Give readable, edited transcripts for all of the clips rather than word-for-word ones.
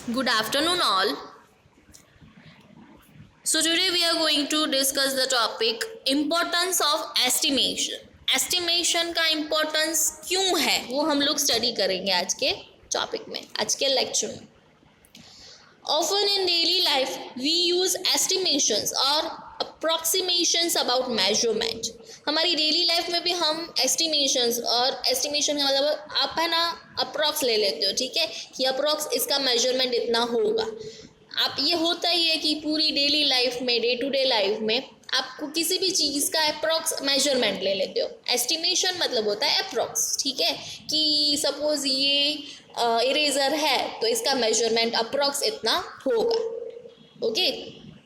Good afternoon, all. So, today we are going to discuss the topic importance of estimation. Estimation का importance क्यों है वो हम लोग स्टडी करेंगे आज के टॉपिक में, आज के लेक्चर में. Often in daily life, we use estimations or approximations about measurement. हमारी डेली लाइफ में भी हम एस्टिमेशंस और एस्टिमेशन का मतलब आप है ना अप्रॉक्स ले लेते हो, ठीक है, कि अप्रॉक्स इसका मेजरमेंट इतना होगा. आप ये होता ही है कि पूरी डेली लाइफ में, डे टू डे लाइफ में आपको किसी भी चीज़ का अप्रॉक्स मेजरमेंट ले लेते हो. एस्टिमेशन मतलब होता है अप्रॉक्स, ठीक है, कि सपोज ये इरेज़र है तो इसका मेजरमेंट अप्रॉक्स इतना होगा. ओके,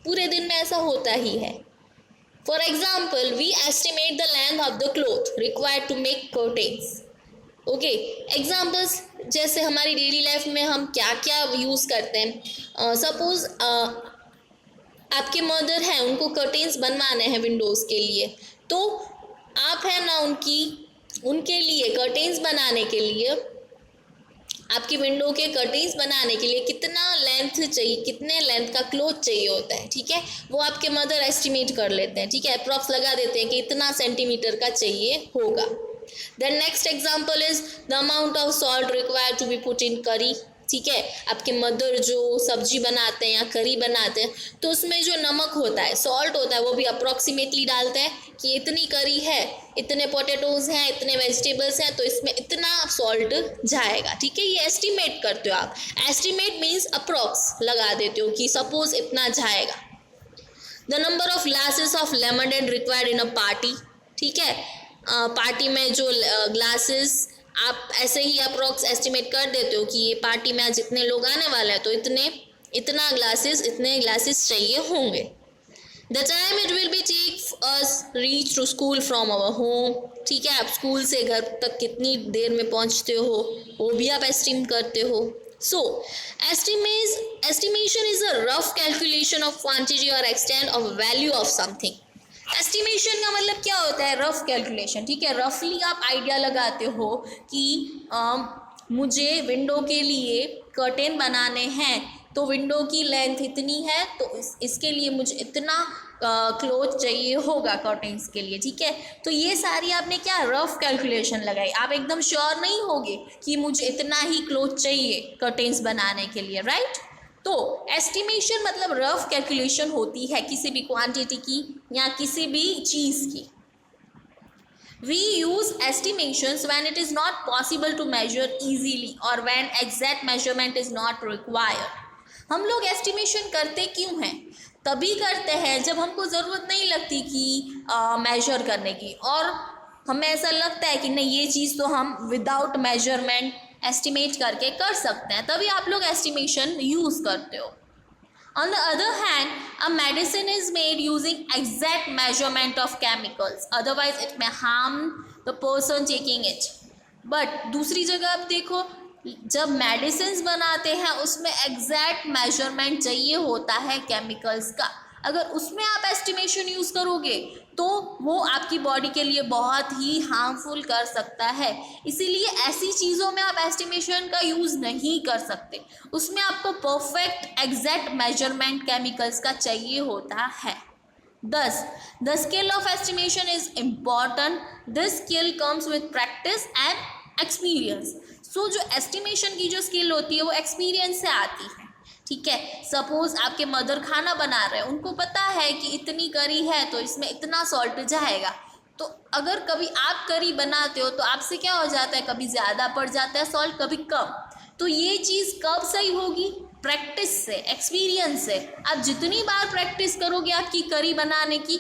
पूरे दिन में ऐसा होता ही है. For example, we estimate the length of the cloth required to make curtains. Okay, examples जैसे हमारी डेली लाइफ में हम क्या क्या यूज़ करते हैं. सपोज आपके मदर हैं, उनको कर्टेन्स बनवाने हैं विंडोज़ के लिए, तो आप है ना उनके लिए कर्टेन्स बनाने के लिए, आपकी विंडो के कर्टेन्स बनाने के लिए कितना लेंथ चाहिए, कितने लेंथ का क्लॉथ चाहिए होता है, ठीक है, वो आपके मदर एस्टिमेट कर लेते हैं, ठीक है, अप्रॉक्स लगा देते हैं कि इतना सेंटीमीटर का चाहिए होगा. Then next example is the amount of salt required to be put in curry. ठीक है, आपके मदर जो सब्जी बनाते हैं या करी बनाते हैं तो उसमें जो नमक होता है, सॉल्ट होता है, वो भी अप्रॉक्सीमेटली डालते हैं कि इतनी करी है, इतने पोटैटोज हैं, इतने वेजिटेबल्स हैं, तो इसमें इतना सॉल्ट जाएगा. ठीक है, ये एस्टिमेट करते हो आप. एस्टिमेट मीन्स अप्रॉक्स लगा देते हो कि सपोज इतना जाएगा. The number of glasses of lemonade required in a party. ठीक है, पार्टी में जो ग्लासेस आप ऐसे ही अप्रॉक्स एस्टिमेट कर देते हो कि ये पार्टी में आज जितने लोग आने वाले हैं तो इतने ग्लासेस चाहिए होंगे. The time it will be take us reach to school from our home. ठीक है, आप स्कूल से घर तक कितनी देर में पहुंचते हो वो भी आप एस्टिमेट करते हो. So estimation is a rough calculation of quantity और extent of value of something. Estimation का मतलब क्या होता है? Rough calculation. ठीक है, रफली आप आइडिया लगाते हो कि मुझे विंडो के लिए कर्टेन बनाने हैं तो विंडो की लेंथ इतनी है तो इसके लिए मुझे इतना क्लॉथ चाहिए होगा कर्टेन्स के लिए. ठीक है, तो ये सारी आपने क्या रफ कैलकुलेशन लगाई. आप एकदम श्योर नहीं होगे कि मुझे इतना ही क्लॉथ चाहिए कर्टेन्स बनाने के लिए, राइट? तो एस्टिमेशन मतलब रफ कैलकुलेशन होती है किसी भी क्वांटिटी की या किसी भी चीज़ की. We use estimations when it is not possible to measure easily और when exact measurement is not required. हम लोग एस्टिमेशन करते क्यों हैं? तभी करते हैं जब हमको ज़रूरत नहीं लगती कि मेजर करने की, और हमें ऐसा लगता है कि नहीं ये चीज़ तो हम विदाउट मेजरमेंट एस्टिमेट करके कर सकते हैं, तभी आप लोग एस्टिमेशन यूज़ करते हो. On the other hand, a medicine is made using exact measurement of chemicals, otherwise it may harm the person taking it. But दूसरी जगह आप देखो, जब मेडिसिन बनाते हैं उसमें एग्जैक्ट मेजरमेंट चाहिए होता है केमिकल्स का. अगर उसमें आप एस्टिमेशन यूज़ करोगे तो वो आपकी बॉडी के लिए बहुत ही हार्मफुल कर सकता है. इसीलिए ऐसी चीज़ों में आप एस्टिमेशन का यूज़ नहीं कर सकते. उसमें आपको परफेक्ट एग्जैक्ट मेजरमेंट केमिकल्स का चाहिए होता है. Thus, the skill of estimation is important. This skill comes with practice and experience. So, जो एस्टिमेशन की जो स्किल होती है वो एक्सपीरियंस से आती है. ठीक है, सपोज आपके मदर खाना बना रहे हैं, उनको पता है कि इतनी करी है तो इसमें इतना सॉल्ट जाएगा. तो अगर कभी आप करी बनाते हो तो आपसे क्या हो जाता है, कभी ज़्यादा पड़ जाता है सॉल्ट, कभी कम. तो ये चीज़ कब सही होगी? प्रैक्टिस से, एक्सपीरियंस से. आप जितनी बार प्रैक्टिस करोगे आपकी करी बनाने की,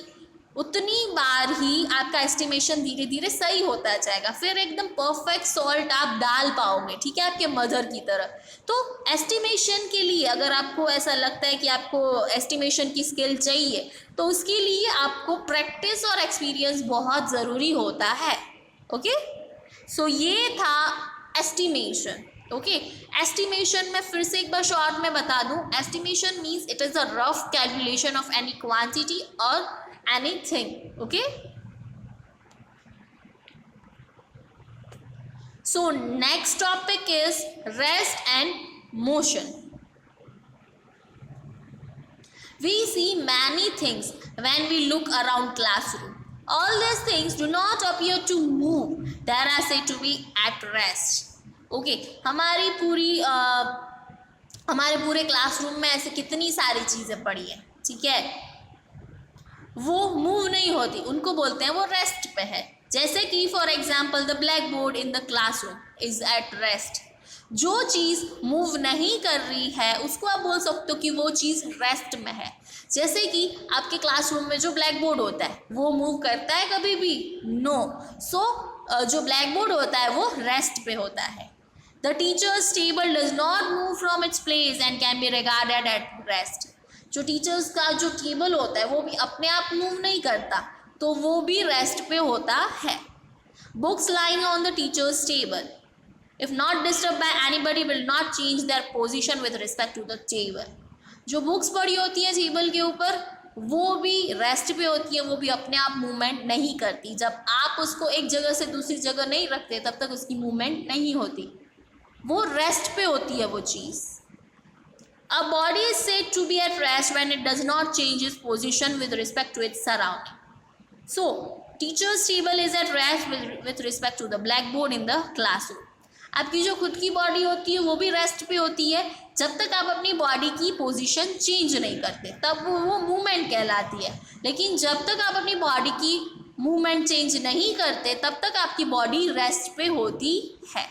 उतनी बार ही आपका एस्टिमेशन धीरे धीरे सही होता जाएगा. फिर एकदम परफेक्ट सॉल्ट आप डाल पाओगे, ठीक है, आपके मदर की तरह. तो एस्टिमेशन के लिए अगर आपको ऐसा लगता है कि आपको एस्टिमेशन की स्किल चाहिए तो उसके लिए आपको प्रैक्टिस और एक्सपीरियंस बहुत ज़रूरी होता है. ओके, सो ये था एस्टिमेशन. ओके, एस्टिमेशन में फिर से एक बार शॉर्ट में बता दूं, estimation means it is a rough calculation of any quantity और anything. Okay, so next topic is rest and motion. We see many things when we look around classroom. All these things do not appear to move. They are said to be at rest. Okay, हमारे पूरे classroom में ऐसे कितनी सारी चीज़ें पड़ी हैं, ठीक है, वो मूव नहीं होती, उनको बोलते हैं वो रेस्ट पे है. जैसे कि for example the black board in the classroom is at rest. जो चीज़ मूव नहीं कर रही है उसको आप बोल सकते हो कि वो चीज़ रेस्ट में है. जैसे कि आपके क्लासरूम में जो ब्लैक बोर्ड होता है वो मूव करता है कभी भी? नो. सो जो ब्लैक बोर्ड होता है वो रेस्ट पे होता है. The teachers table does not move from its place and can be regarded at rest. जो टीचर्स का जो टेबल होता है वो भी अपने आप मूव नहीं करता, तो वो भी रेस्ट पे होता है. Books lying on the teachers table if not disturbed by anybody will not change their position with respect to the table. जो बुक्स पड़ी होती हैं टेबल के ऊपर वो भी रेस्ट पे होती है, वो भी अपने आप मूवमेंट नहीं करती. जब आप उसको एक जगह से दूसरी जगह नहीं रखते तब तक उसकी मूवमेंट नहीं होती, वो रेस्ट पे होती है वो चीज़. A body is said to be at rest when it does not change its position with respect to its surrounding. So, teacher's table is at rest with respect to the blackboard in the classroom. आपकी जो खुद की body होती है वो भी rest पे होती है जब तक आप अपनी बॉडी की पोजीशन चेंज नहीं करते, तब वो मूवमेंट कहलाती है. लेकिन जब तक आप अपनी बॉडी की मूवमेंट चेंज नहीं करते तब तक आपकी बॉडी रेस्ट पे होती है.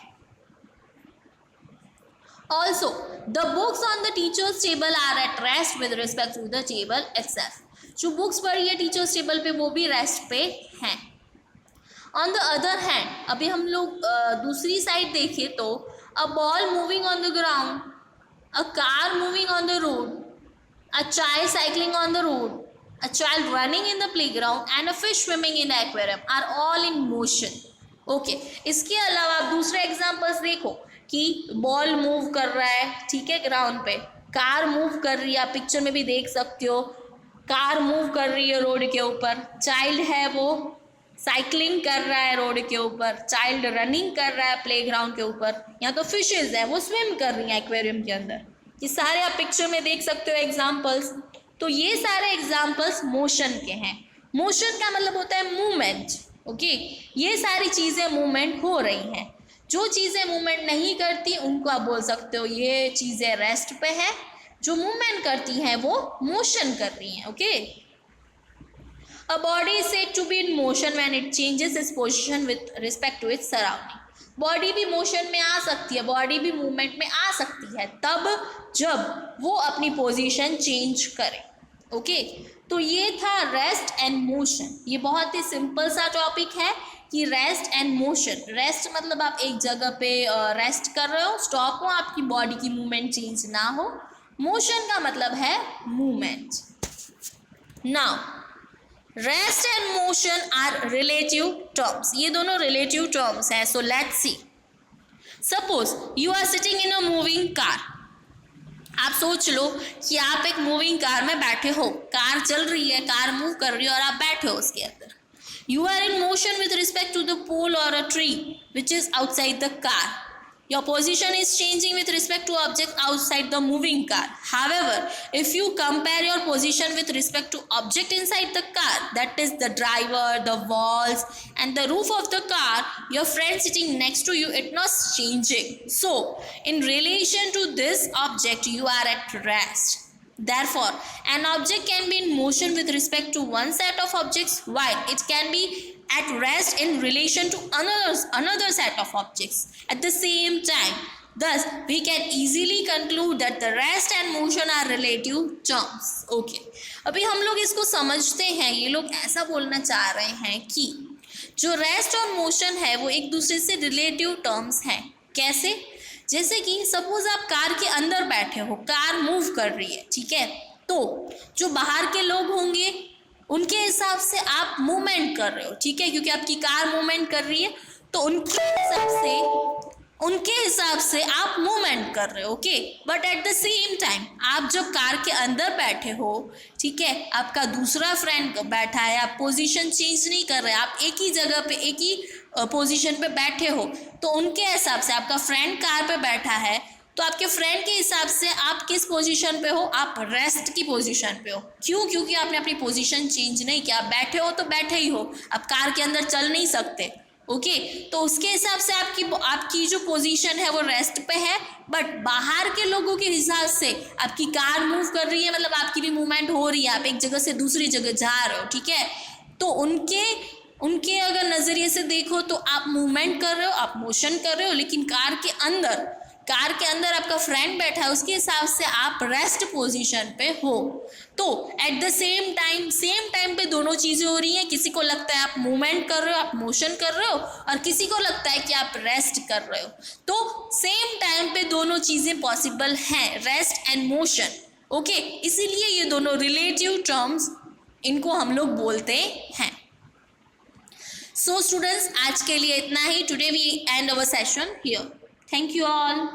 Also the books on the teachers table are at rest with respect to the table itself. जो बुक्स पढ़ी है टीचर्स टेबल पे वो भी रेस्ट पे हैं. ऑन द अदर हैंड, अभी हम लोग दूसरी साइड देखें तो a ball moving on the ground, a car moving on the road, a child cycling on the road, a child running in the playground and a fish swimming in aquarium are all in motion. Okay, इसके अलावा आप दूसरे examples देखो कि ball move कर रहा है, ठीक है, ग्राउंड पे, कार मूव कर रही है, आप पिक्चर में भी देख सकते हो, कार मूव कर रही है रोड के ऊपर, चाइल्ड है वो साइकिलिंग कर रहा है रोड के ऊपर, चाइल्ड रनिंग कर रहा है प्लेग्राउंड के ऊपर, या तो फिशेज है वो स्विम कर रही हैं एक्वेरियम के अंदर. ये सारे आप पिक्चर में देख सकते हो एग्जाम्पल्स. तो ये सारे एग्जाम्पल्स मोशन के हैं. मोशन का मतलब होता है मूवमेंट. ओके, ये सारी चीज़ें मूवमेंट हो रही हैं. जो चीज़ें मूवमेंट नहीं करती उनको आप बोल सकते हो ये चीज़ें रेस्ट पे है. जो मूवमेंट करती हैं वो मोशन कर रही हैं. Okay, a body is said to be in motion when it changes its position with respect to its surrounding. Body भी मोशन में आ सकती है, बॉडी भी मूवमेंट में आ सकती है तब जब वो अपनी पोजीशन चेंज करे. ओके, तो ये था रेस्ट एंड मोशन. ये बहुत ही सिंपल सा टॉपिक है कि रेस्ट एंड मोशन. रेस्ट मतलब आप एक जगह पे रेस्ट कर रहे हो, स्टॉप हो, आपकी बॉडी की मूवमेंट चेंज ना हो. मोशन का मतलब है movement. Now rest and motion are relative terms. ये दोनों रिलेटिव टर्म्स हैं. So let's see. Suppose you are sitting in a moving car. आप सोच लो कि आप एक मूविंग कार में बैठे हो, कार चल रही है, कार मूव कर रही है और आप बैठे हो उसके अंदर. You are in motion with respect to the pole और a tree which is outside the car. Your position is changing with respect to object outside the moving car. However, if you compare your position with respect to object inside the car, that is the driver, the walls and the roof of the car, your friend sitting next to you, it not changing. So, in relation to this object, you are at rest. Therefore, an object can be in motion with respect to one set of objects while it can be at rest in relation to another set of objects at the same time. Thus, we can easily conclude that the rest and motion are relative terms. Okay. अभी हम लोग इसको समझते हैं. ये लोग ऐसा बोलना चाह रहे हैं कि जो रेस्ट और मोशन है वो एक दूसरे से रिलेटिव टर्म्स हैं. कैसे? जैसे कि सपोज आप कार के अंदर बैठे हो, कार मूव कर रही है, ठीक है, तो जो बाहर के लोग होंगे उनके हिसाब से आप मूवमेंट कर रहे हो, ठीक है, क्योंकि आपकी कार मूवमेंट कर रही है तो उनके हिसाब से आप मूवमेंट कर रहे हो. Okay, but at the same time आप जब कार के अंदर बैठे हो, ठीक है, आपका दूसरा फ्रेंड बैठा है, आप पोजीशन चेंज नहीं कर रहे, आप एक ही जगह पे एक ही पोजीशन पे बैठे हो, तो उनके हिसाब से आपका फ्रेंड कार पे बैठा है, तो आपके फ्रेंड के हिसाब से आप किस पोजीशन पे हो, आप रेस्ट की पोजीशन पे हो। क्यों? क्योंकि आपने अपनी पोजीशन चेंज नहीं किया, आप बैठे हो तो बैठे ही हो, आप कार के अंदर चल नहीं सकते। ओके, तो उसके हिसाब से आपकी जो पोजीशन है वो रेस्ट पे है, बट बाहर के लोगों के हिसाब से आपकी कार मूव कर रही है, मतलब आपकी भी मूवमेंट हो रही है, आप एक जगह से दूसरी जगह जा रहे हो, ठीक है। तो उनके अगर नज़रिए से देखो तो आप मूवमेंट कर रहे हो, आप मोशन कर रहे हो, लेकिन कार के अंदर आपका फ्रेंड बैठा है, उसके हिसाब से आप रेस्ट पोजीशन पे हो। तो एट द सेम टाइम पे दोनों चीज़ें हो रही हैं। किसी को लगता है आप मूवमेंट कर रहे हो, आप मोशन कर रहे हो, और किसी को लगता है कि आप रेस्ट कर रहे हो। तो सेम टाइम पे दोनों चीज़ें पॉसिबल हैं, रेस्ट एंड मोशन। ओके, इसीलिए ये दोनों रिलेटिव टर्म्स, इनको हम लोग बोलते हैं। सो स्टूडेंट्स, आज के लिए इतना ही। Today we end our session here. Thank you all.